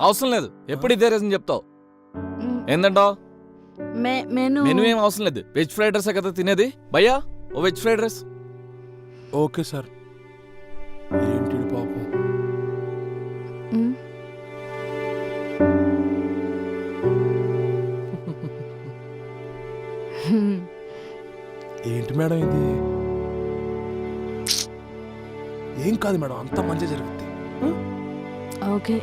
అవసరం లేదు, ఎప్పుడు ఇదే రీజన్ చెప్తావు. ఏందంటావు? మెనూ ఏం అవసరం లేదు, వెజ్ ఫ్రైడ్ రైస్ కదా తినేది. భయ్యా ఓ veg fried rice. Okay sir. ఏంటి పాపం, ఏంటి మేడం ఇది? ఏం కాదు మేడం, అంతా మంచి జరుగుతుంది. ఓకే.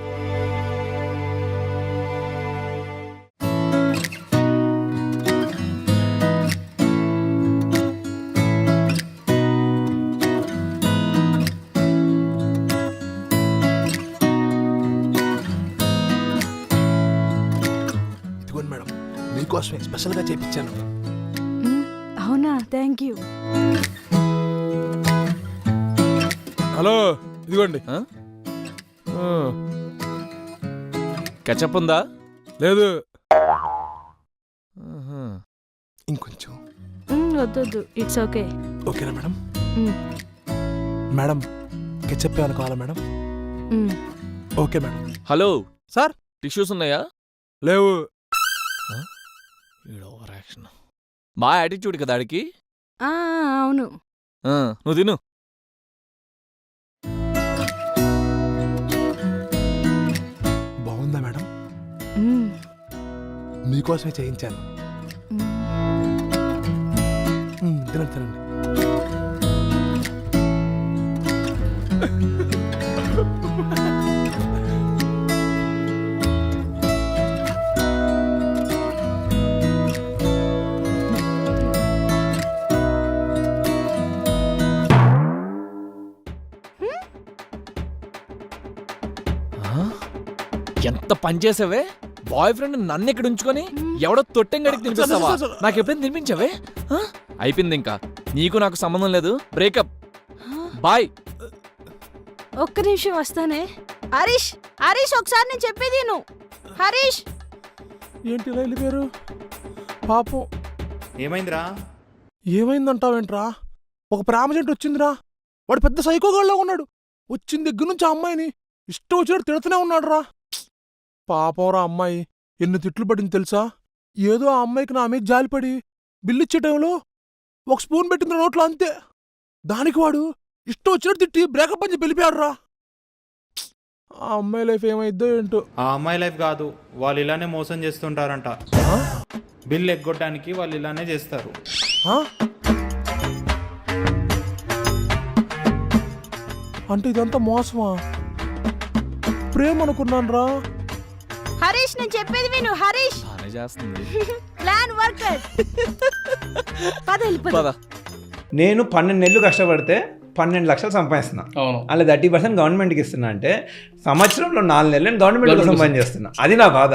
ఇదిగోండి మేడం, మీకోసమే స్పెషల్గా చేయించాను. అవునా, థ్యాంక్ యూ. హలో, ఇదిగోండి. కెచప్ ఉందా? లేదు, ఇంకొంచెం. వద్దు, ఇట్స్ ఓకే. ఓకేనా మేడం? మేడం కెచప్ ఏమైనా కావాలా madam? Okay madam. Hello sir, tissues ఉన్నాయా? లేవు. బాగా యాటిట్యూడ్ కదా ఆడికి. అవును. నువ్వు తిను. బాగుందా మేడం? మీకోసమే చేయించాను. తినండి తినండి. ఎంత పని చేసావే? బాయ్ ఫ్రెండ్ నన్ను ఇక్కడ ఉంచుకొని ఎవడో తొట్టెంగడికి తినిపిస్తావా? నాకు ఎప్పుడైనా తినిపించావే? అయిపోయింది, ఇంకా నీకు నాకు సంబంధం లేదు. Breakup, bye. ఒక్క నిమిషం వస్తానే. హరీష్, హరీష్ ఒకసారి నేను చెప్పేది నువ్వు. హరీష్, ఏంటి ఇలా వెళ్ళిపోయారు? పాపం. ఏమైందిరా? ఏమైందంటావేంట్రా? ఒక ప్రేమ జంట వచ్చిందిరా. వాడు పెద్ద సైకోగాళ్ళలో ఉన్నాడు. వచ్చిన దగ్గర నుంచి ఆ అమ్మాయిని ఇష్టం వచ్చినట్టు తిడుతూనే ఉన్నాడు రా. పాపం రా అమ్మాయి, ఎన్ని తిట్లు పడింది తెలుసా? ఏదో ఆ అమ్మాయికి నా మీద జాలిపడి బిల్లిచ్చే టైంలో ఒక స్పూన్ పెట్టింది నోట్లో, అంతే. దానికి వాడు ఇష్టం వచ్చినట్టు తిట్టి బ్రేకప్ అని వెళ్ళిపోయాడు రా. ఆ అమ్మాయి లైఫ్ ఏమైద్దో ఏంటో. ఆ అమ్మాయి లైఫ్ కాదు, వాళ్ళు ఇలానే మోసం చేస్తుంటారంట. బిల్ ఎగ్గొట్టడానికి వాళ్ళు ఇలానే చేస్తారు. అంటే ఇదంతా మోసమా? ప్రేమ అనుకున్నాను రా. హరీష్ నేను చెప్పేది విను. హరీష్ బానే చేస్తుంది. Plan worker. నేను 12 నెలలు కష్టపడితే 12 లక్షలు సంపాదిస్తున్నా. అలా 30% గవర్నమెంట్కి ఇస్తున్నా. అంటే సంవత్సరంలో 4 నెలలు నేను గవర్నమెంట్ కోసం పని చేస్తున్నా. అది నా బాధ.